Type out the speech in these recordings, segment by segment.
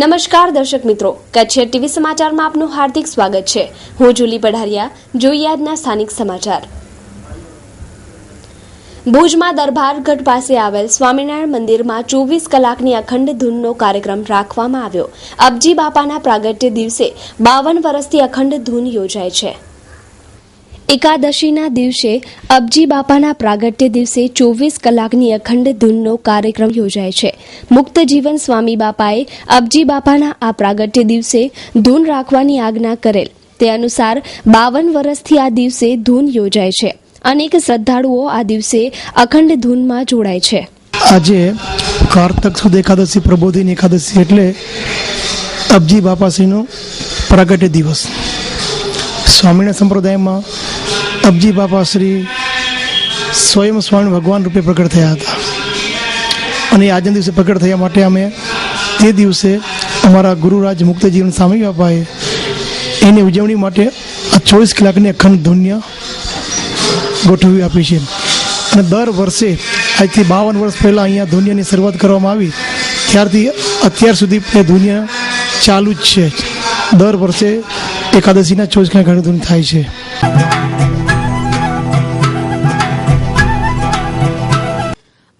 નમસ્કાર દર્શક મિત્રો, કચ્છ ટીવી સમાચારમાં આપનું હાર્દિક સ્વાગત છે। હું જુલી પઢારિયા। જોઈએ આજના સ્થાનિક સમાચાર। ભુજમાં દરબારગઢ પાસે આવેલ સ્વામિનારાયણ મંદિરમાં 24 કલાકની અખંડ ધૂનનો કાર્યક્રમ રાખવામાં આવ્યો। અબજી બાપાના પ્રાગટ્ય દિવસે 52 વર્ષથી અખંડ ધૂન યોજાય છે। એકાદશીના દિવસે અબજી બાપાના પ્રાગટ્ય દિવસે 24 કલાકની અખંડ ધૂનનો કાર્યક્રમ યોજાય છે। મુક્ત જીવન સ્વામી બાપાએ અબજી બાપાના આ પ્રાગટ્ય દિવસે ધૂન રાખવાની આજ્ઞા કરેલ તે અનુસાર 52 વર્ષથી આ દિવસે ધૂન યોજાય છે। અનેક શ્રદ્ધાળુઓ આ દિવસે અખંડ ધૂનમાં જોડાય છે। આજે કારતક સુદ એકાદશી પ્રબોધિની એકાદશી એટલે અબજી બાપાશ્રીનો પ્રાગટ્ય દિવસ। સ્વામિનારાયણ સંપ્રદાયમાં અબજી બાપાશ્રી સ્વયં સ્વામી ભગવાન રૂપે પ્રગટ થયા હતા અને આજના દિવસે પ્રગટ થયા માટે અમે તે દિવસે અમારા ગુરુરાજ મુક્ત જીવન સ્વામી બાપાએ એની ઉજવણી માટે આ 24 કલાકની અખંડ ધૂન્ય ગોઠવી આપી છે અને દર વર્ષે આજથી 52 વર્ષ પહેલાં અહીંયા ધૂન્યની શરૂઆત કરવામાં આવી ત્યારથી અત્યાર સુધી એ ધૂન્ય ચાલુ જ છે। દર વર્ષે એકાદશીના 24 કલાક અખંડ ધૂન થાય છે।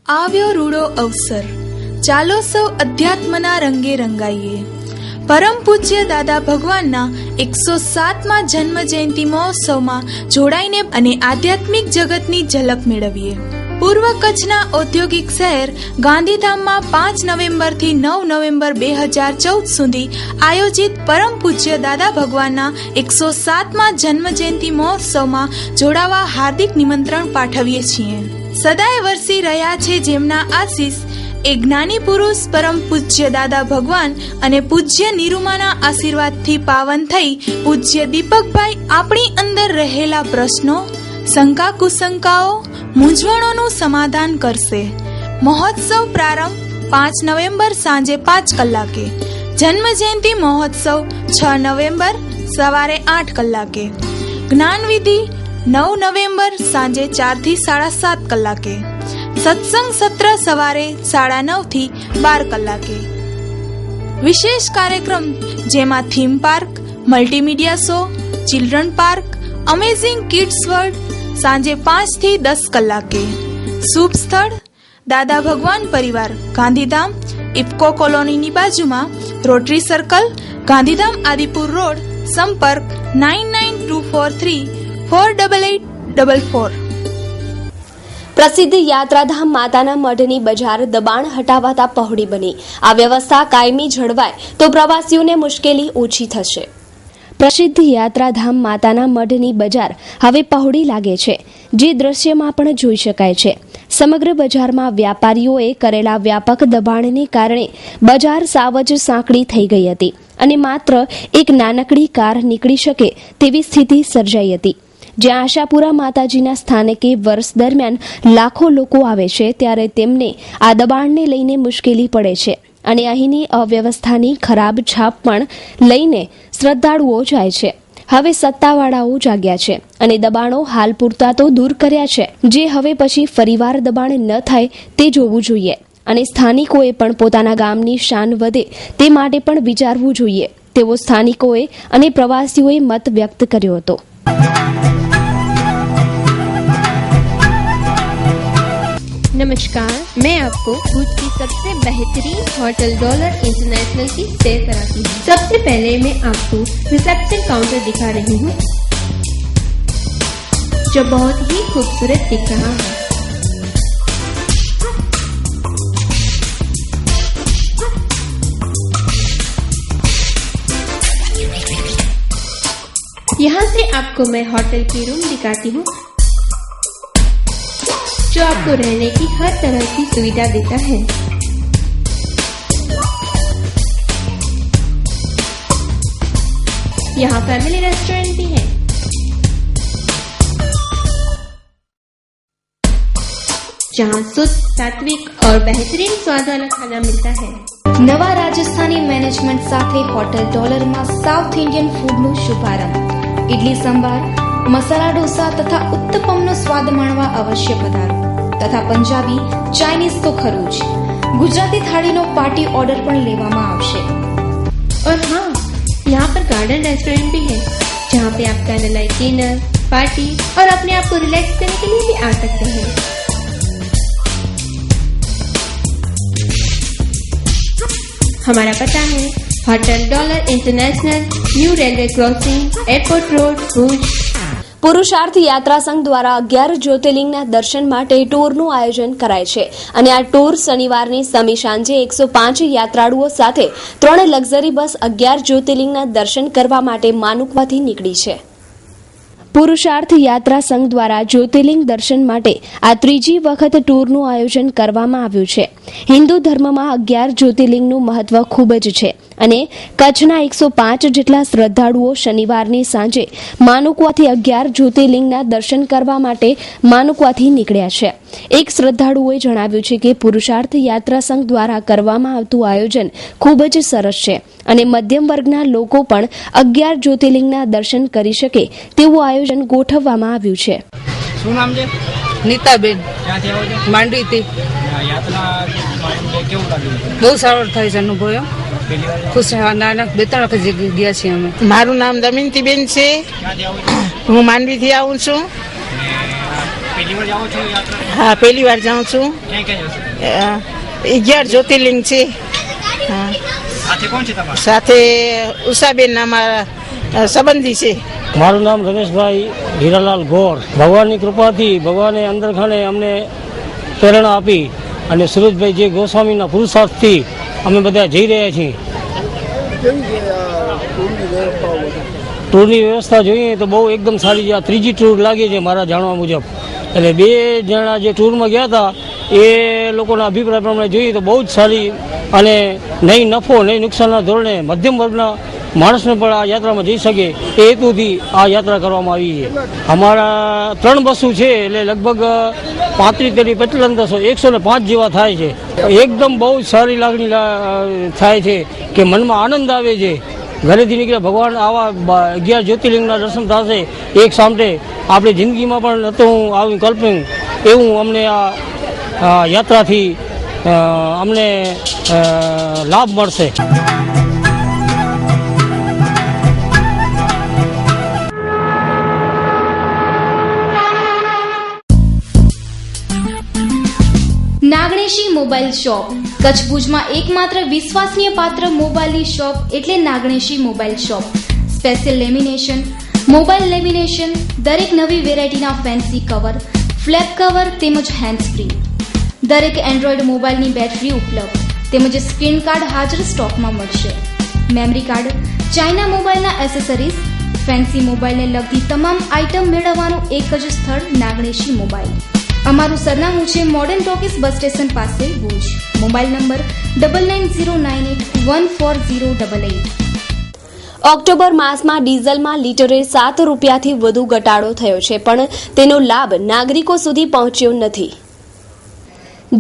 આવ્યો રૂડો અવસર, ચાલો સૌ અધ્યાત્મના રંગે રંગાઈએ। પરમ પૂજ્ય દાદા ભગવાનના 107મા જન્મ જયંતિ મહોત્સવમાં જોડાઈને અને આધ્યાત્મિક જગતની ઝલક મેળવીએ। પૂર્વ કચ્છના ઔદ્યોગિક શહેર ગાંધીધામમાં 5 નવેમ્બરથી 9 નવેમ્બર 2014 સુધી આયોજિત પરમ પૂજ્ય દાદા ભગવાનના 107મા જન્મ જયંતિ મહોત્સવમાં જોડાવા હાર્દિક નિમંત્રણ પાઠવીએ છીએ। સદાય વરસી રહ્યા છે જેમના આશીષ એ જ્ઞાની પુરુષ પરમ પૂજ્ય દાદા ભગવાન અને પૂજ્ય નિરૂમાના આશીર્વાદથી પાવન થઈ પૂજ્ય દીપકભાઈ આપણી અંદર રહેલા પ્રશ્નો, શંકા કુશંકાઓ, મૂંઝવણોનું સમાધાન કરશે। મહોત્સવ પ્રારંભ 5 નવેમ્બર સાંજે 5 કલાકે। જન્મ જયંતિ મહોત્સવ 6 નવેમ્બર સવારે 8 કલાકે। જ્ઞાનવિધિ 9 નવેમ્બર સાંજે 4 થી 7:30 કલાકે। સત્સંગ સત્ર સવારે 9:30 થી 12 કલાકે। વિશેષ કાર્યક્રમ જેમાં theme park, multimedia show, children park, amazing kids world સાંજે 5 થી 10 કલાકે। શુભ સ્થળ દાદા ભગવાન પરિવાર, ગાંધીધામ, ઇફકો કોલોનીની બાજુમાં, rotary circle, Gandhidham Adipur road, સંપર્ક 9924348844। પ્રસિદ્ધ યાત્રાધામ માતાના મઢની બજાર દબાણ હટાવાતા પહોળી બની। આ વ્યવસ્થા કાયમી જળવાય તો પ્રવાસીઓને મુશ્કેલી ઓછી થશે। પ્રસિદ્ધ યાત્રાધામ માતાના મઢની બજાર હવે પહોળી લાગે છે, જે દ્રશ્યમાં પણ જોઈ શકાય છે। સમગ્ર બજારમાં વેપારીઓએ કરેલા વ્યાપક દબાણને કારણે બજાર સાવ જ સાંકડી થઈ ગઈ હતી અને માત્ર એક નાનકડી કાર નીકળી શકે તેવી સ્થિતિ સર્જાઈ હતી। જ્યાં આશાપુરા માતાજીના સ્થાનકે વર્ષ દરમિયાન લાખો લોકો આવે છે ત્યારે તેમને આ દબાણને લઈને મુશ્કેલી પડે છે અને અહીંની અવ્યવસ્થાની ખરાબ છાપ પણ લઈને શ્રદ્ધાળુઓ જાય છે। હવે સત્તાવાળાઓ જાગ્યા છે અને દબાણો હાલ પૂરતા તો દૂર કર્યા છે, જે હવે પછી ફરીવાર દબાણ ન થાય તે જોવું જોઈએ અને સ્થાનિકોએ પણ પોતાના ગામની શાન વધે તે માટે પણ વિચારવું જોઈએ તેવો સ્થાનિકોએ અને પ્રવાસીઓએ મત વ્યક્ત કર્યો હતો। नमस्कार, मैं आपको भुज की सबसे बेहतरीन होटल डॉलर इंटरनेशनल की सैर कराती हूँ। सबसे पहले मैं आपको रिसेप्शन काउंटर दिखा रही हूँ, जो बहुत ही खूबसूरत दिख रहा है। यहाँ से आपको मैं होटल की रूम दिखाती हूँ, जो आपको रहने की हर तरह की सुविधा देता है। यहाँ फैमिली रेस्टोरेंट भी है। जहाँ शुद्ध, सात्विक और बेहतरीन स्वाद वाला खाना मिलता है। नवा राजस्थानी मैनेजमेंट साथे होटल डॉलर में साउथ इंडियन फूड नो शुभारंभ। इडली सांभार, मसाला डोसा तथा उत्तपम नो स्वाद माणवा अवश्य पधारो तथा पंजाबी, चाइनीज तो खરું જ, ગુજરાતી થાળીનો પાર્ટી ઓર્ડર પણ લેવામાં આવશે। और हाँ, यहाँ पर गार्डन रेस्टोरेंट भी है, जहाँ पे आप कैंडल लाइट डिनर, पार्टी और अपने आप को रिलैक्स करने के लिए भी आ सकते हैं। हमारा पता है hotel dollar international, new railway crossing, airport road, Bhuj. પુરુષાર્થ યાત્રા સંઘ દ્વારા 11 જ્યોતિર્લિંગના દર્શન માટે ટૂરનું આયોજન કરાય છે અને આ ટૂર શનિવારની સમી સાંજે 105 યાત્રાળુઓ સાથે 3 લક્ઝરી બસ 11 જ્યોતિર્લિંગના દર્શન કરવા માટે માનુકવાથી નીકળી છે. પુરુષાર્થ યાત્રા સંઘ દ્વારા જ્યોતિર્લિંગ દર્શન માટે આ ત્રીજી વખત ટૂરનું આયોજન કરવામાં આવ્યું છે. હિન્દુ ધર્મમાં 11 જ્યોતિર્લિંગનું મહત્વ ખૂબ જ છે અને કચ્છના 105 જેટલા શ્રદ્ધાળુઓ શનિવારની સાંજે માનુકવાથી 11 જ્યોતિર્લિંગના દર્શન કરવા માટે માનુકવાથી નીકળ્યા છે. એક શ્રદ્ધાળુઓએ જણાવ્યું છે કે પુરુષાર્થ યાત્રા સંઘ દ્વારા કરવામાં આવતું આયોજન ખૂબ જ સરસ છે અને મધ્યમ વર્ગના લોકો પણ 11 જ્યોતિર્લિંગના દર્શન કરી શકે તેવું આયોજન ગોઠવવામાં આવ્યું છે. શું નામ છે? નીતાબેન ક્યાંથી આવો છો? માંડવીથી. યાત્રા કેવું લાગ્યું? બહુ સારો થાય છે અનુભવ એમ. પહેલી વાર ખુશ નાના 2-3 વખત ગયા છીએ અમે. મારું નામ દમયંતીબેન છે. ક્યાંથી આવો છો? હું માંડવીથી આવું છું. પહેલી વાર જાઓ છો યાત્રા? હા, પહેલી વાર જાઉં છું. ક્યાં ક્યાં જશો? 11 જ્યોતિર્લિંગ છે. હા, સાથે કોણ છે તમારે? સાથે ઉષાબેન અમારા સંબંધી છે. મારું નામ રમેશભાઈ હીરાલાલ ગોર. ભગવાનની કૃપાથી ભગવાને અંદર ખાને અમને પ્રેરણા આપી અને સુરજભાઈ જે ગોસ્વામીના પુરુષાર્થથી અમે બધા જઈ રહ્યા છીએ. ટૂરની વ્યવસ્થા જોઈએ તો બહુ એકદમ સારી છે. આ ત્રીજી ટૂર લાગે છે મારા જાણવા મુજબ. એટલે 2 જણા જે ટૂરમાં ગયા હતા એ લોકોના અભિપ્રાય પ્રમાણે જોઈએ તો બહુ જ સારી અને નહીં નફો નહીં નુકસાનના ધોરણે મધ્યમ વર્ગના માણસને પણ આ યાત્રામાં જઈ શકે એ હેતુથી આ યાત્રા કરવામાં આવી છે. અમારા 3 બસો છે એટલે લગભગ 35-35 105 જેવા થાય છે. એકદમ બહુ જ સારી લાગણી થાય છે કે મનમાં આનંદ આવે છે. ઘરેથી નીકળે ભગવાન આવા 11 જ્યોતિર્લિંગના દર્શન થશે એક સામટે. આપણી જિંદગીમાં પણ નહોતું આવું કલ્પ્યું એવું અમને આ યાત્રાથી અમને લાભ મળશે. નાગણેશી મોબાઈલ શોપ કચ્છ ભુજમાં એકમાત્ર વિશ્વસનીય પાત્ર મોબાઈલની શોપ એટલે Naganeshi mobile shop. Special lamination, mobile lamination, દરેક નવી વેરાયટીના ફેન્સી કવર, ફ્લેપ કવર તેમજ હેન્ડ્સ ફ્રી. દરેક એન્ડ્રોઈડ મોબાઈલની બેટરી ઉપલબ્ધ તેમજ સ્ક્રીન કાર્ડ હાજર સ્ટોકમાં મળશે. મેમરી કાર્ડ, ચાઇના મોબાઈલના એસેસરીઝ, ફેન્સી મોબાઈલને લગતી તમામ આઇટમ મેળવવાનું એક જ સ્થળ નાગણેશી મોબાઈલ. અમારું સરનામું છે મોડર્ન ટોકીઝ બસ સ્ટેશન પાસે ભુજ. Mobile number 9909814088. ઓક્ટોબર માસમાં ડીઝલમાં લીટરે 7 રૂપિયાથી વધુ ઘટાડો થયો છે પણ તેનો લાભ નાગરિકો સુધી પહોંચ્યો નથી.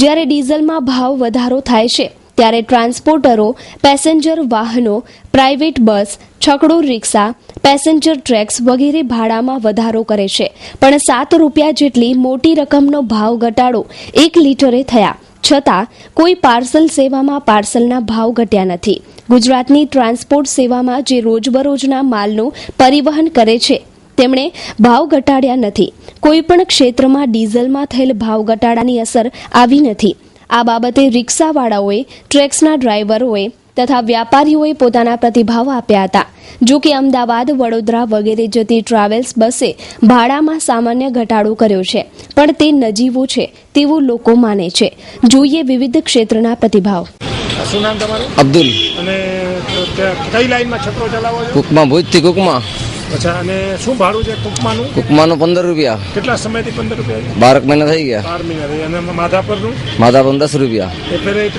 જ્યારે ડીઝલમાં ભાવ વધારો થાય છે ત્યારે ટ્રાન્સપોર્ટરો પેસેન્જર વાહનો, પ્રાઇવેટ બસ, છકડો રિક્ષા, પેસેન્જર ટ્રેક્સ વગેરે ભાડામાં વધારો કરે છે પણ 7 રૂપિયા જેટલી મોટી રકમનો ભાવ ઘટાડો 1 લીટરે થયા છતાં કોઈ પાર્સલ સેવામાં પાર્સલના ભાવ ઘટ્યા નથી. ગુજરાતની ટ્રાન્સપોર્ટ સેવામાં જે રોજબરોજના માલનું પરિવહન કરે છે તેમણે ભાવ ઘટાડ્યા નથી. કોઈપણ ક્ષેત્રમાં ડીઝલમાં થયેલ ભાવ ઘટાડાની અસર આવી નથી. આ બાબતે રિક્ષાવાળાઓએ, ટ્રેક્સના ડ્રાઈવરોએ તથા વેપારીઓએ પોતાના પ્રતિભાવ આપ્યા હતા. જો કે અમદાવાદ, વડોદરા વગેરે જતી ટ્રાવેલ્સ બસે ભાડામાં સામાન્ય ઘટાડો કર્યો છે પણ તે નજીવો છે તેવું લોકો માને છે. જોઈએ વિવિધ ક્ષેત્રના પ્રતિભાવ. શું નામ તમારું? અબ્દુલ. અને કઈ લાઈનમાં છકડો ચલાવો છો? કુકમા, ભુજથી કુકમા. અચ્છા, અને શું ભાડું છે કુકમાનું? કુકમાનું 15 રૂપિયા. કેટલા સમયથી 15 રૂપિયા? 12 મહિના થઈ ગયા. 12 મહિના થઈ. અને માધાપરનું? માધાપર 10 રૂપિયા.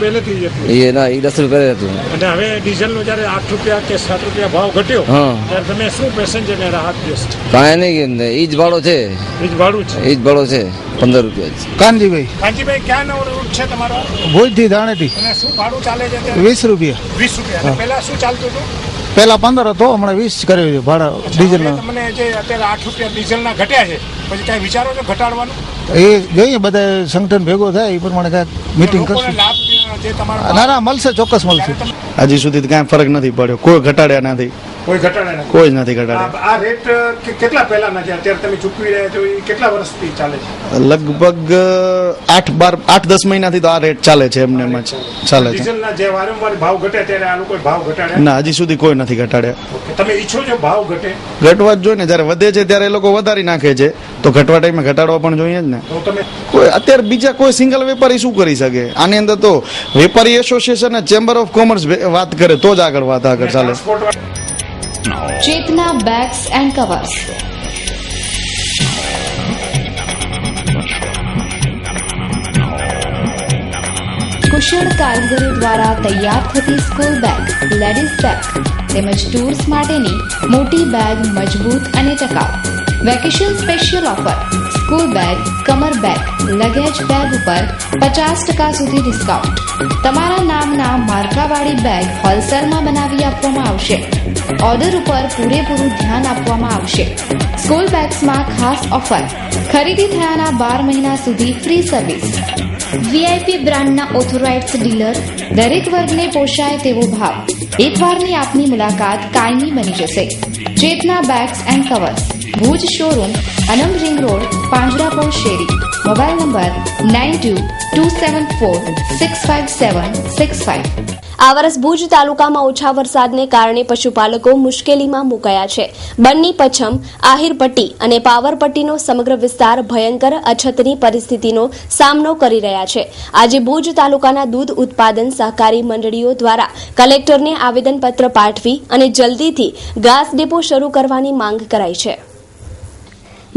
પહેલેથી જ હતું? એ ના, એ 10 રૂપિયા હતું. અને હવે ડીઝલનો જ્યારે 8 રૂપિયા કે 7 રૂપિયા ભાવ ઘટ્યો ત્યારે તમે શું પેસેન્જરને રાહત દેશો? કાંઈ નહીં, એ જ ભાડો છે. એ જ ભાડું છે? એ જ ભાડો છે, 15 રૂપિયા જ. કાંજીભાઈ ક્યાં નવો રૂટ છે તમારો? ભુજથી ધાણેટી. અને શું ભાડું ચાલે છે? 20 રૂપિયા. 20 રૂપિયા. અને પહેલા શું ચાલતું હતું? પહેલા 15 હતો, હમણાં 20 કર્યું છે ભાડા ડીઝલના. તમને જે અત્યારે 8 રૂપિયા ડીઝલના ઘટ્યા છે પછી કાંઈ વિચારો છો ઘટાડવાનું? એ જોઈએ બધા સંગઠન ભેગો થાય એ પ્રમાણે કાંઈક મીટિંગ કરશું. લાભ જે તમારો ના મળશે, ચોક્કસ મળશે. હજી સુધી કાંઈ ફરક નથી પડ્યો, કોઈ ઘટાડ્યા નથી, કોઈ ઘટાડા નથી, કોઈ જ નથી ઘટાડ્યા. આ રેટ કેટલા પહેલાના છે, અત્યારે તમે ચૂકવી રહ્યા છો, એ કેટલા વર્ષથી ચાલે છે? લગભગ 8-10 મહિનાથી તો આ રેટ ચાલે છે, એમને એમ જ ચાલે છે. ડીઝલના જે વારંવાર ભાવ ઘટે ત્યારે આ લોકોએ ભાવ ઘટાડ્યા? ના, હજી સુધી કોઈ નથી ઘટાડ્યા. તમે ઈચ્છો છો ભાવ ઘટે? ઘટવા જ જોઈએ ને, જયારે વધે છે ત્યારે એ લોકો વધારી નાખે છે, તો ઘટવા ટાઈમે ઘટાડવા પણ જોઈએ જ ને. કોઈ અત્યારે બીજા કોઈ સિંગલ વેપારી શું કરી શકે આની અંદર? તો વેપારી એસોસિએશન ચેમ્બર ઓફ કોમર્સ વાત કરે તો જ આગળ ચાલે. ચેતના બેગ્સ એન્ડ કવર્સ. કુશળ કારીગરો દ્વારા તૈયાર થતી સ્કૂલ બેગ, લેડીઝ બેગ તેમજ ટૂર્સ માટેની મોટી બેગ મજબૂત અને ટકાઉ. Vacation special offer: school bag, કમર બેગ, લગેજ બેગ ઉપર 50% સુધી ડિસ્કાઉન્ટ. તમારા નામના માર્કાવાળી બેગ હોલસેલમાં બનાવી આપવામાં આવશે. ઓર્ડર ઉપર પૂરેપૂરું ધ્યાન આપવામાં આવશે. સ્કૂલ બેગ્સમાં ખાસ ઓફર: ખરીદી થયાના 12 મહિના સુધી ફ્રી સર્વિસ. વીઆઈપી બ્રાન્ડના ઓથોરાઇઝ્ડ ડીલર, દરેક વર્ગને પોષાય તેવો ભાવ. એકવારની આપની મુલાકાત કાયમી બની જશે. Chetna bags and covers, Bhuj showroom, Anant ring road, Panjrapol શેરી. Mobile number 9227465765. આ વર્ષ ભુજ તાલુકામાં ઓછા વરસાદને કારણે પશુપાલકો મુશ્કેલીમાં મુકાયા છે. બન્ની પચ્છમ, આહિરપટ્ટી અને પાવરપટ્ટીનો સમગ્ર વિસ્તાર ભયંકર અછતની પરિસ્થિતિનો સામનો કરી રહ્યા છે. આજે ભુજ તાલુકાના દૂધ ઉત્પાદન સહકારી મંડળીઓ દ્વારા કલેક્ટરને આવેદનપત્ર પાઠવી અને જલ્દીથી ઘાસ ડેપો શરૂ કરવાની માંગ કરાઈ છે.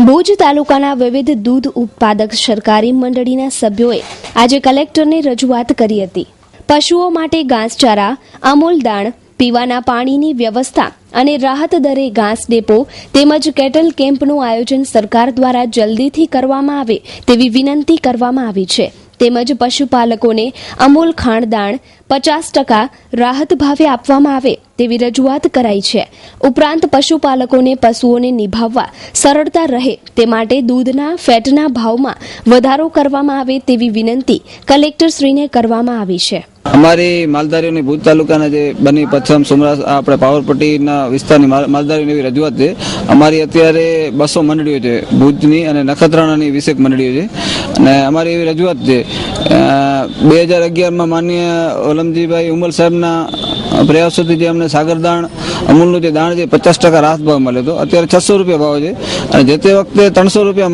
ભુજ તાલુકાના વિવિધ દૂધ ઉત્પાદક સરકારી મંડળીના સભ્યોએ આજે કલેક્ટરને રજૂઆત કરી હતી. પશુઓ માટે ઘાસચારા, અમૂલ દાણ, પીવાના પાણીની વ્યવસ્થા અને રાહત દરે ઘાસ ડેપો તેમજ કેટલ કેમ્પનું આયોજન સરકાર દ્વારા જલ્દીથી કરવામાં આવે તેવી વિનંતી કરવામાં આવી છે. તેમજ પશુપાલકોને અમૂલ ખાણદાણ 50% રાહત ભાવે આપવામાં આવે તેવી રજૂઆત કરાઈ છે. ઉપરાંત પશુપાલકોને પશુઓને નિભાવવા સરળતા રહે તે માટે દૂધના ફેટના ભાવમાં વધારો કરવામાં આવે તેવી વિનંતી કલેક્ટરશ્રીને કરવામાં આવી છે. અમારી માલધારીઓની ભુજ તાલુકાના જે બની પચ્છમ સુમરાસ આપણે પાવરપટ્ટીના વિસ્તારની માલધારીઓની એવી રજૂઆત છે. અમારી અત્યારે 200 મંડળીઓ છે ભુજની અને નખત્રાણાની 20 મંડળીઓ છે અને અમારી એવી રજૂઆત છે 2011માં માનનીય ઓલમજીભાઈ ઉમલ સાહેબના પ્રયાસોથી જે અમને સાગરદાણ અમૂલનું જે દાણ છે 50% રાહત ભાવ મળ્યો હતો. અત્યારે 600 રૂપિયા ભાવ છે અને જે તે વખતે 300 રૂપિયા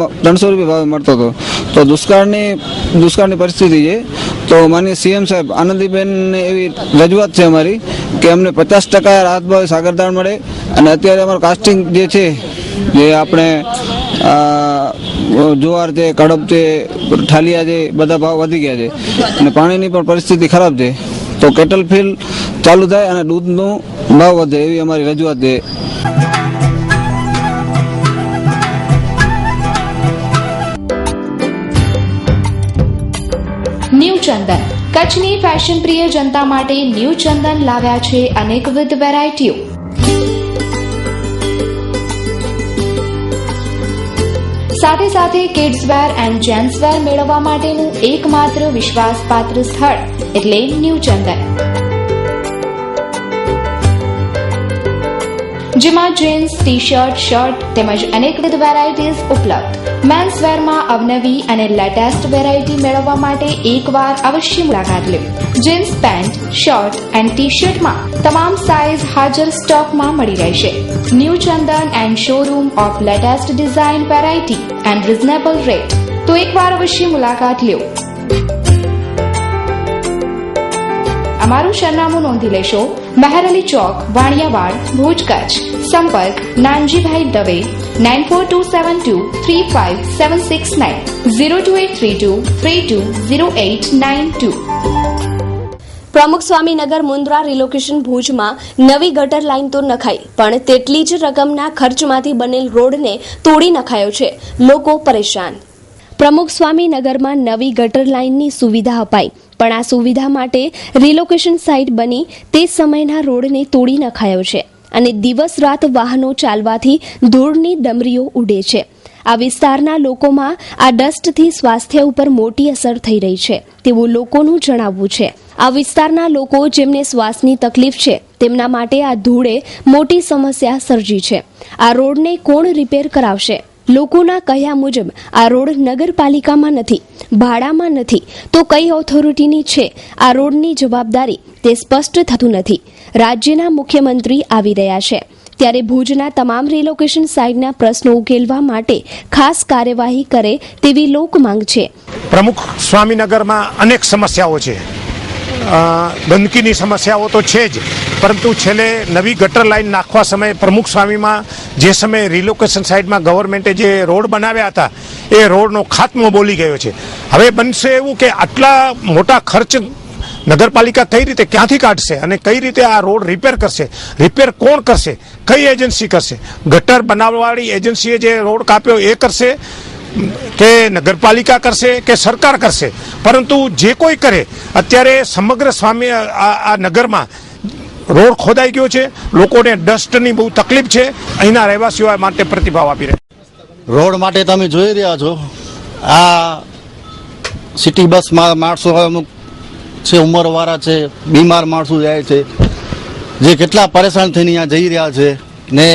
ભાવે મળતો હતો. તો દુષ્કાળની પરિસ્થિતિ છે. તો માનનીય સીએમ સાહેબ આનંદીબેનને એવી રજૂઆત છે અમારી કે અમને 50% રાહત ભાવે સાગરદાણ મળે અને અત્યારે અમારું કાસ્ટિંગ જે છે જે આપણે જુવાર છે, કડબ છે, ઠાલિયા છે, બધા ભાવ વધી ગયા છે અને પાણીની પણ પરિસ્થિતિ ખરાબ છે. તો કેટલ ફીલ્ડ ચાલુ થાય અને દૂધનો ભાવ વધે એવી અમારી રજૂઆત છે. ન્યૂ ચંદન, કચ્છની ફેશન પ્રિય જનતા માટે ન્યૂ ચંદન લાવ્યા છે અનેકવિધ વેરાયટીઓ. સાથે સાથે kids wear and gents wear મેળવવા માટેનું એકમાત્ર વિશ્વાસપાત્ર સ્થળ એટલે ન્યૂ ચંદન, જેમાં જીન્સ, ટી શર્ટ, શર્ટ તેમજ અનેકવિધ વેરાયટીઝ ઉપલબ્ધ. મેન્સ વેરમાં અવનવી અને લેટેસ્ટ વેરાયટી મેળવવા માટે એકવાર અવશ્ય મુલાકાત લો. Jeans pant, shirt and T શર્ટમાં તમામ સાઇઝ હાજર સ્ટોકમાં મળી રહેશે. New Chandan and showroom of latest design variety and reasonable rate. તો એકવાર અવશ્ય મુલાકાત લો. અમારું સરનામું નોંધી લેશો: મહેરઅલી ચોક, વાણિયાવાડ, ભુજ, કચ્છ. સંપર્ક નાનજીભાઈ દવે 9427235769 02832320892. પ્રમુખ સ્વામીનગર મુન્દ્રા રિલોકેશન ભુજમાં નવી ગટર લાઇન તો નખાઈ, પણ તેટલી જ રકમના ખર્ચમાંથી બનેલ રોડને તોડી નખાયો છે. લોકો પરેશાન. પ્રમુખ સ્વામીનગરમાં નવી ગટર લાઇનની સુવિધા અપાઈ, પણ આ સુવિધા માટે રિલોકેશન સાઇટ બની તે સમયના રોડને તોડી નખાયો છે અને દિવસ રાત વાહનો ચાલવાથી ધૂળની ડમરીઓ ઉડે છે. આ વિસ્તારના લોકોમાં આ ડસ્ટથી સ્વાસ્થ્ય ઉપર મોટી અસર થઈ રહી છે તેવું લોકોનું જણાવવું છે. આ વિસ્તારના લોકો જેમને શ્વાસની તકલીફ છે તેમના માટે આ ધૂળે મોટી સમસ્યા સર્જી છે. આ રોડને કોણ રિપેર કરાવશે? લોકોના કહ્યા મુજબ આ રોડ નગરપાલિકામાં નથી, ભાડામાં નથી, તો કઈ ઓથોરિટીની છે આ રોડની જવાબદારી તે સ્પષ્ટ થતું નથી. રાજ્યના મુખ્યમંત્રી આવી રહ્યા છે ત્યારે ભુજના તમામ રિલોકેશન સાઇટના પ્રશ્નો ઉકેલવા માટે ખાસ કાર્યવાહી કરે તેવી લોક માંગ છે. પ્રમુખ સ્વામીનગરમાં અનેક સમસ્યાઓ છે. ગંદકીની સમસ્યાઓ તો છે જ, પરંતુ છેલ્લે નવી ગટર લાઈન નાખવા સમયે પ્રમુખ સ્વામીમાં જે સમયે રિલોકેશન સાઇટમાં ગવર્મેન્ટે જે રોડ બનાવ્યા હતા એ રોડનો ખાત્મો બોલી ગયો છે. હવે બનશે એવું કે આટલા મોટા ખર્ચ નગરપાલિકા કઈ રીતે ક્યાંથી કાઢશે અને કઈ રીતે આ રોડ રિપેર કરશે? રિપેર કોણ કરશે? કઈ એજન્સી કરશે? ગટર બનાવવાવાળી એજન્સીએ જે રોડ કાપ્યો એ કરશે કે નગરપાલિકા કરશે કે સરકાર કરશે? પરંતુ જે કોઈ કરે, અત્યારે સમગ્ર સ્વામી આ નગરમાં રોડ ખોદાઈ ગયો છે, લોકોને ડસ્ટની બહુ તકલીફ છે. અહીંના રહેવાસીઓ માટે પ્રતિભાવ આપી રહ્યા. રોડ માટે તમે જોઈ રહ્યા છો, આ સિટી બસમાં માણસો અમુક છે, ઉંમરવાળા છે, બીમાર માણસો જાય છે, જે કેટલા પરેશાન થઈને અહીંયા જઈ રહ્યા છે. ને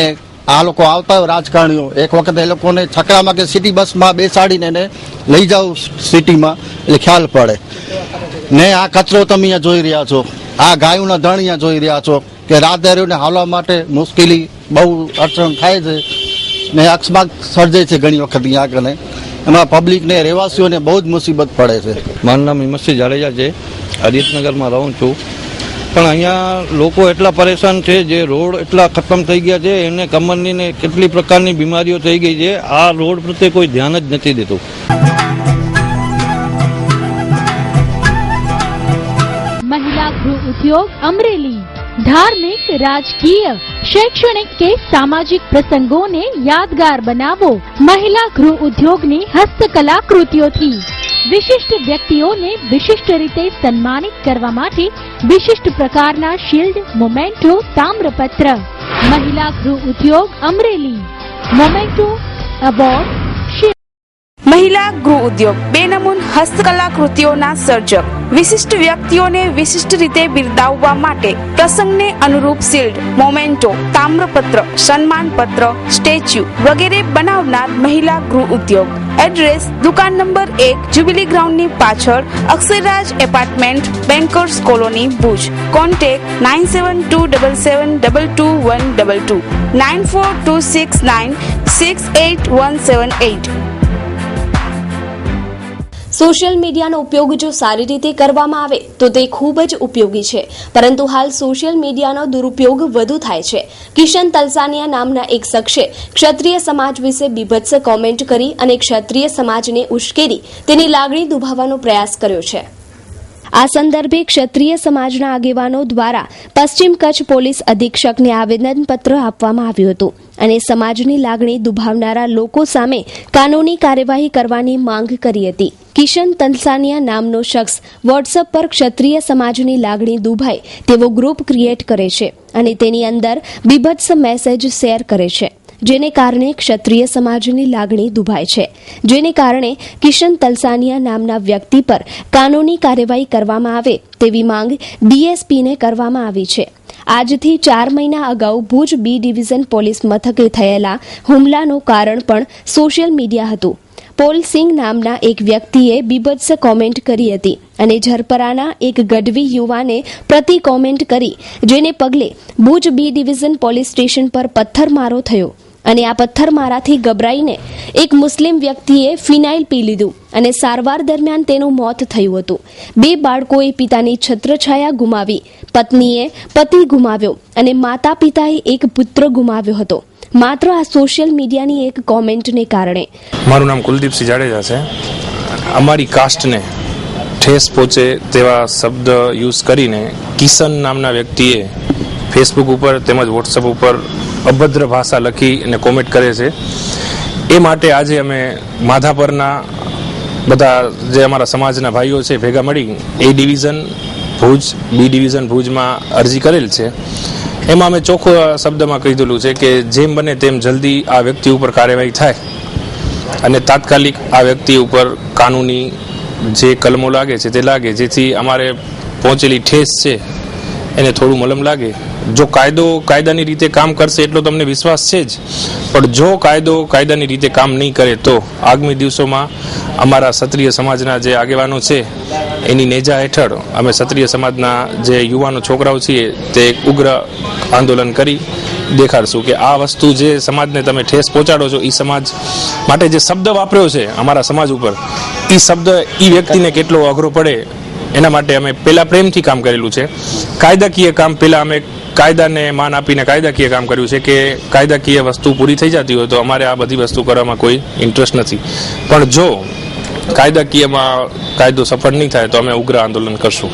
આ લોકો આવતા હોય રાજકારણીઓ, એક વખત એ લોકોને છકડામાં કે સિટી બસમાં બેસાડીને એને લઈ જાઓ સિટીમાં, એટલે ખ્યાલ પડે. ને આ કચરો તમે અહીંયા જોઈ રહ્યા છો, આ ગાયોના ધણ અહીંયા જોઈ રહ્યા છો કે રાહદારીઓને હાલવા માટે મુશ્કેલી બહુ અડચણ થાય છે ને અકસ્માત સર્જે છે ઘણી વખત અહીંયા આગળ. એમાં પબ્લિકને રહેવાસીઓને બહુ જ મુસીબત પડે છે. મારું નામ હિમતસિંહ જાડેજા છે, આદિત્યનગરમાં રહું છું. પણ અહીંયા લોકો એટલા પરેશાન છે, જે રોડ એટલા ખતમ થઈ ગયા છે, એને કમરની ને કેટલી પ્રકારની બીમારીઓ થઈ ગઈ છે. આ રોડ પ્રત્યે કોઈ ધ્યાન જ નથી દેતું. महिला गृह उद्योग अमरेली धार्मिक, राजकीय, शैक्षणिक के सामाजिक प्रसंगों ने यादगार बनावो महिला गृह उद्योगनी हस्तकला कृतियोथी विशिष्ट व्यक्तिओने विशिष्ट रीते सन्मानित करवा माटे विशिष्ट प्रकारना शील्ड, मोमेंटो, ताम्रपत्र. महिला गृह उद्योग अमरेली मोमेंटो अवॉर्ड. મહિલા ગૃહ ઉદ્યોગ બેનમૂન હસ્તકલા કૃતિઓના સર્જક વિશિષ્ટ વ્યક્તિઓને વિશિષ્ટ રીતે બિરદાવવા માટે પ્રસંગને અનુરૂપ શિલ્ડ, મોમેન્ટો, તામ્રપત્ર, સન્માનપત્ર, સ્ટેચ્યુ વગેરે બનાવનાર મહિલા ગૃહ ઉદ્યોગ. એડ્રેસ દુકાન નંબર 1, જ્યુબિલી ગ્રાઉન્ડની પાછળ, Aksharraj apartment, bankers colony, Bhuj. Contact 9727722122 9426968178. Social મીડિયાનો ઉપયોગ જો સારી રીતે કરવામાં આવે તો તે ખૂબ જ ઉપયોગી છે, પરંતુ હાલ સોશિયલ મીડિયાનો દુરુપયોગ વધુ થાય છે. કિશન તલસાનિયા નામના એક શખ્સે ક્ષત્રિય સમાજ વિશે બીભત્સ કોમેન્ટ કરી અને ક્ષત્રિય સમાજને ઉશ્કેરી તેની લાગણી દુભાવવાનો પ્રયાસ કર્યો છે. આ સંદર્ભે ક્ષત્રિય સમાજના આગેવાનો દ્વારા પશ્ચિમ કચ્છ પોલીસ અધિક્ષકને આવેદનપત્ર આપવામાં આવ્યું હતું અને સમાજની લાગણી દુભાવનારા લોકો સામે કાનૂની કાર્યવાહી કરવાની માંગ કરી હતી. કિશન તલસાનિયા નામનો શખ્સ વોટ્સએપ પર ક્ષત્રિય સમાજની લાગણી દુભાય તેવો ગ્રુપ ક્રિએટ કરે છે અને તેની અંદર બીભત્સ મેસેજ શેર કરે છે, જેને કારણે ક્ષત્રિય સમાજની લાગણી દુભાય છે. જેને કારણે કિશન તલસાનિયા નામના વ્યક્તિ પર કાનૂની કાર્યવાહી કરવામાં આવે તેવી માંગ ડીએસપીને કરવામાં આવી છે. આજથી 4 મહિના અગાઉ ભુજ બી ડિવિઝન પોલીસ મથકે થયેલા હુમલાનું કારણ પણ સોશિયલ મીડિયા હતું. પોલ સિંહ નામના એક વ્યક્તિએ બીભત્સ કોમેન્ટ કરી હતી અને ઝરપરાના એક ગઢવી યુવાને પ્રતિ કોમેન્ટ કરી, જેને પગલે Bhuj B division police station પર પથ્થરમારો થયો અને આ પથ્થરમારાથી ગભરાઈને એક મુસ્લિમ વ્યક્તિએ ફિનાઇલ પી લીધું અને સારવાર દરમિયાન તેનું મોત થયું હતું. 2 બાળકોએ પિતાની છત્રછાયા ગુમાવી, પત્નીએ પતિ ગુમાવ્યો અને માતા પિતાએ એક પુત્ર ગુમાવ્યો હતો, માત્ર આ સોશિયલ મીડિયાની એક કોમેન્ટને કારણે. મારું નામ કુલદીપસિંહ જાડેજા છે. અમારી કાસ્ટને ઠેસ પહોંચે તેવા શબ્દ યુઝ કરીને કિશન નામના વ્યક્તિએ ફેસબુક ઉપર તેમજ વોટ્સએપ ઉપર અભદ્ર ભાષા લખી અને કોમેન્ટ કરે છે. એ માટે આજે અમે માધાપરના બધા જે અમારા સમાજના ભાઈઓ છે ભેગા મળી A division Bhuj, B division ભુજમાં અરજી કરેલ છે. એમાં અમે ચોખ્ખો શબ્દમાં કહી દીધું છે કે જેમ બને તેમ જલ્દી આ વ્યક્તિ ઉપર કાર્યવાહી થાય અને તાત્કાલિક આ વ્યક્તિ ઉપર કાનૂની જે કલમો લાગે છે તે લાગે, જેથી અમારે પહોંચેલી ઠેસ છે એને થોડું મલમ લાગે. જો કાયદો કાયદાની રીતે કામ કરશે એટલો તમને વિશ્વાસ છે જ, પણ જો કાયદો કાયદાની રીતે કામ નહીં કરે તો આગામી દિવસોમાં અમારા ક્ષત્રિય સમાજના જે આગેવાનો છે એની નેજા હેઠળ અમે ક્ષત્રિય સમાજના જે યુવાનો છોકરાઓ છીએ તે ઉગ્ર આંદોલન કરી દેખાડશું કે આ વસ્તુ જે સમાજને તમે ઠેસ પહોંચાડો છો એ સમાજ માટે જે શબ્દ વાપર્યો છે અમારા સમાજ ઉપર, એ શબ્દ એ વ્યક્તિને કેટલો અઘરો પડે એના માટે અમે પહેલા પ્રેમથી કામ કરેલું છે. કાયદાકીય કામ પહેલા અમે કાયદાને માન આપીને કાયદાકીય કામ કર્યું છે કે કાયદાકીય વસ્તુ પૂરી થઈ જતી હોય તો અમારે આ બધી વસ્તુ કરવામાં કોઈ ઇન્ટરેસ્ટ નથી, પણ જો કાયદાકીયમાં કાયદો સફળ નહીં થાય તો અમે ઉગ્ર આંદોલન કરશું.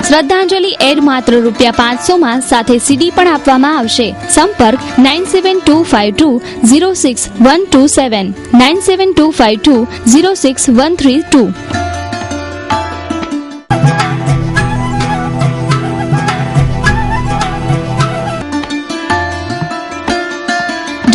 શ્રદ્ધાંજલિ એડ માત્ર ₹500 સાથે સીડી પણ આપવામાં આવશે. સંપર્ક 9725206127 9725206132.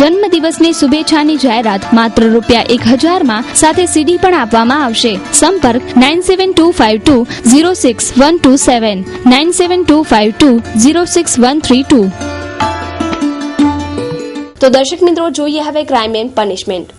જન્મદિવસની શુભેચ્છાની જાહેરાત માત્ર ₹1000 સાથે સીડી પણ આપવામાં આવશે. સંપર્ક 9725206127 9725206132. તો દર્શક મિત્રો, જોઈએ હવે ક્રાઇમ એન્ડ પનિશમેન્ટ.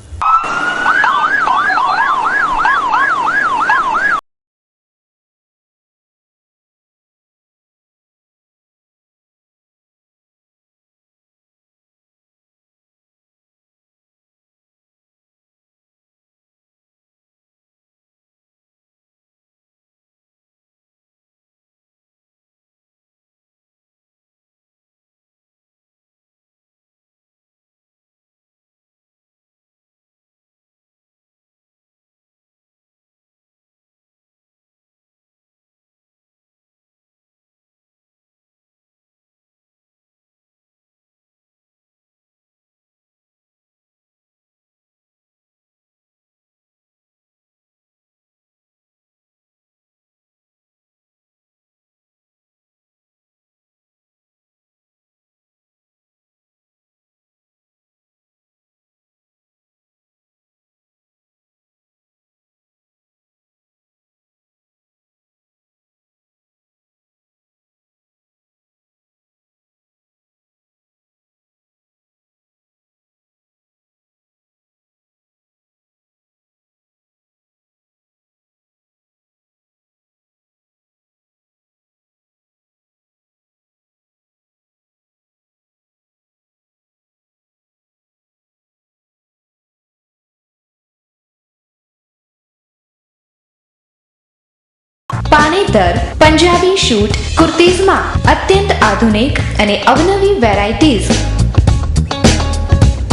પાનેતર પંજાબી શૂટ કુર્તીઝમાં અત્યંત આધુનિક અને અવનવી વેરાયટીઝ,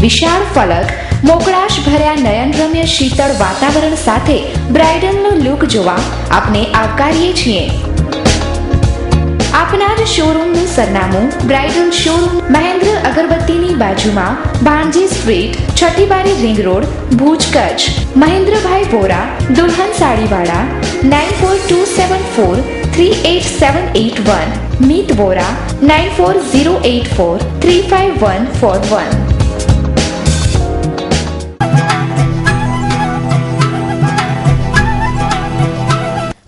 વિશાળ ફલક, મોકળાશ ભર્યા નયનરમ્ય શીતળ વાતાવરણ સાથે બ્રાઇડલનો લુક જોવા આપને આવકારીએ છીએ. આપના જ શોરૂમનું સરનામું બ્રાઇડલ શોરૂમ મહેન્દ્ર અગરબત્તીની બાજુમાં, ભાણજી સ્ટ્રીટ, છઠ્ઠી બારી રિંગ રોડ, ભુજ, કચ્છ. મહેન્દ્રભાઈ વોરા, દુલ્હન સાડીવાળા, 9427438781. મીત વોરા, 9408435141.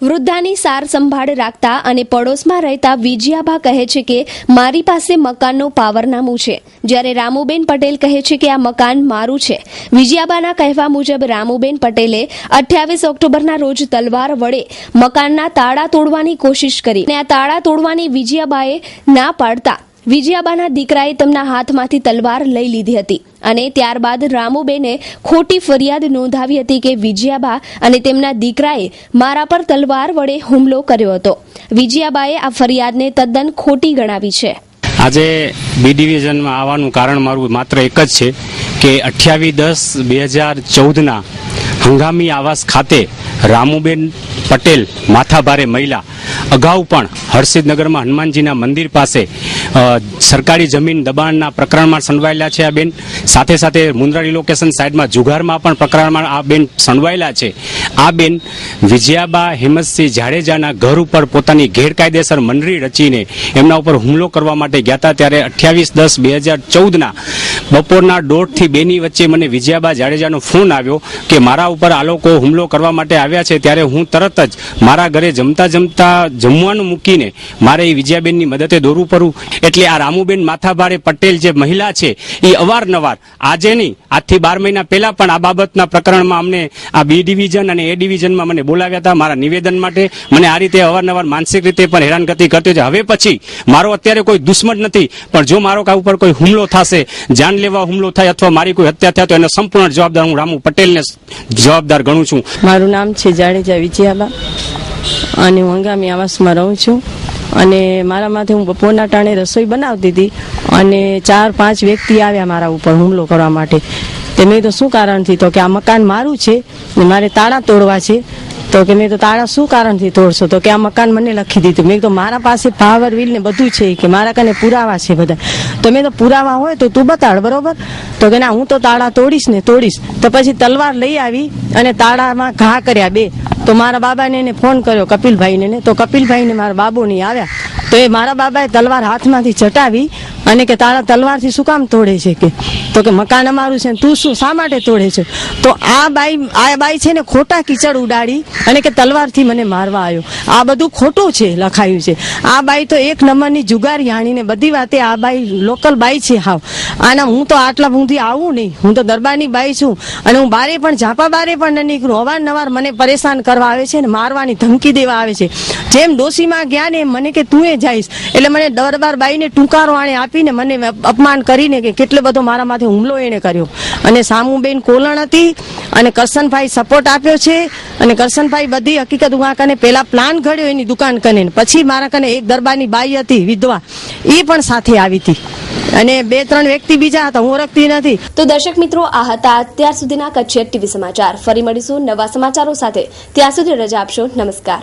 વૃદ્ધાની સાર સંભાળ રાખતા અને પડોશમાં રહેતા વિજયાબા કહે છે કે મારી પાસે મકાનનું પાવરનામું છે, જ્યારે રામુબેન પટેલ કહે છે કે આ મકાન મારું છે. વિજયાબાના કહેવા મુજબ રામુબેન પટેલે 28 ઓક્ટોબરના રોજ તલવાર વડે મકાનના તાળા તોડવાની કોશિશ કરી અને આ તાળા તોડવાની વિજયાબાએ ના પાડતા વિજયાબાના દીકરાએ તેમના હાથમાંથી તલવાર લઈ લીધી હતી અને ત્યારબાદ રામુબેને ખોટી ફરિયાદ નોંધાવી હતી કે વિજયાબા અને તેમના દીકરાએ મારા પર તલવાર વડે હુમલો કર્યો હતો. વિજયાબાએ આ ફરિયાદને તદ્દન ખોટી ગણાવી છે. આજે બી ડિવિઝનમાં આવવાનું કારણ મારું માત્ર એક જ છે કે 28/10/2014 હંગામી આવાસ ખાતે રામુબેન પટેલ માથાભારે મહિલા અગાઉ પણ હર્ષિદનગરમાં હનુમાનજીના મંદિર પાસે સરકારી જમીન દબાણના પ્રકરણમાં સંડવાયેલા છે આ બેન. સાથે સાથે મુન્દ્રા રિલોકેશન સાઇડમાં જુગારમાં પણ પ્રકરણમાં આ બેન સંડવાયેલા છે. આ બેન વિજયાબા હેમંતસિંહ જાડેજાના ઘર ઉપર પોતાની ગેરકાયદેસર મંડળી રચીને એમના ઉપર હુમલો કરવા માટે ગયા હતા. ત્યારે 28/10/2014 બપોરના 1:30 થી 2 ની વચ્ચે મને વિજયાબા જાડેજાનો ફોન આવ્યો કે મારા ઉપર આ લોકો હુમલો કરવા માટે આવ્યા છે. ત્યારે હું તરત જ મારા ઘરે જમતા જમવાનું મૂકીને મારે એ વિજયાબેનની મદદે દોડવું પડ્યું. એટલે આ રામુબેન માથાભારે પટેલ જે મહિલા છે એ અવારનવાર, આજે નહીં, આજથી 12 મહિના પહેલા પણ આ બાબતના પ્રકરણમાં અમને આ બી ડિવિઝન અને એ ડિવિઝનમાં મને બોલાવ્યા હતા મારા નિવેદન માટે. મને આ રીતે અવારનવાર માનસિક રીતે પણ હેરાનગતિ કરતી છે. હવે પછી મારો અત્યારે કોઈ દુશ્મન નથી, પણ જો મારો ઉપર કોઈ હુમલો થશે, જાન લેવા હુમલો થાય અથવા મારી કોઈ હત્યા થાય તો એનો સંપૂર્ણ જવાબદાર હું રામુ પટેલને જવાબદાર ગણું છું. મારું નામ છે જાડેજા વિજયાબા અને હું હંગામી આવાસમાં રહું છું. અને મારા માથે હું બપોરના ટાણે રસોઈ બનાવતી હતી અને 4-5 વ્યક્તિ આવ્યા મારા ઉપર હુમલો કરવા માટે. તે મેં તો શું કારણથી, તો કે આ મકાન મારું છે ને મારે તાળા તોડવા છે. તો કે મેં તો તાળા શું કારણથી તોડશો, તો કે આ મકાન મને લખી દીધું. મેં તો મારા પાસે પાવર વ્હીલ ને બધું છે કે મારા કને પુરાવા છે બધા. તો મેં તો પુરાવા હોય તો તું બતાડ, બરોબર. તો કે ના, હું તો તાળા તોડીશ. તો પછી તલવાર લઈ આવી અને તાળામાં ઘા કર્યા 2. તો મારા બાબાને એને ફોન કર્યો, કપિલભાઈને. તો કપિલભાઈને મારા બાબુ નહીં આવ્યા. તો એ મારા બાબાએ તલવાર હાથમાંથી ચટાવી અને કે તારા તલવારથી શું કામ તોડે છે કે, તો કે મકાન અમારું છે તું શું શા માટે તોડે છે. તો આ બાઈ છે ને ખોટા કીચડ ઉડાડી અને કે તલવારથી મને મારવા આવ્યો. આ બધું ખોટું છે, લખાયું છે. આ બાઈ તો એક નંબરની જુગારી હાણીને બધી વાતે આ બાઈ લોકલ બાઈ છે હાવ. આના હું તો આટલા ઊંધી આવું નહીં, હું તો દરબારની બાઈ છું અને હું બારે પણ ઝાપા બારે પણ ન નીકળું. અવારનવાર મને પરેશાન કરવા આવે છે ને મારવાની ધમકી દેવા આવે છે. જેમ ડોસીમાં ગયા ને એમ મને કે તું એ જઈશ. એટલે મને દરબાર બાઈને ટૂંકારો આણે આપીને મને અપમાન કરીને કે કેટલો બધો મારા માથે હુમલો એને કર્યો. અને સામુબેન કોલણ હતી અને કરશનભાઈ સપોર્ટ આપ્યો છે. અને કરશનભાઈ બધી હકીકત હું કને પેલા પ્લાન ઘડ્યો એની દુકાન કને, પછી મારા કને એક દરબારની બાઈ હતી વિધવા, એ પણ સાથે આવી હતી અને 2-3 વ્યક્તિ બીજા હતા, હું ઓળખતી નથી. તો દર્શક મિત્રો, આ હતા અત્યાર સુધીના કચ્છ ટીવી સમાચાર. ફરી મળીશું નવા સમાચારો સાથે. ત્યાં સુધી રજા આપશો. નમસ્કાર.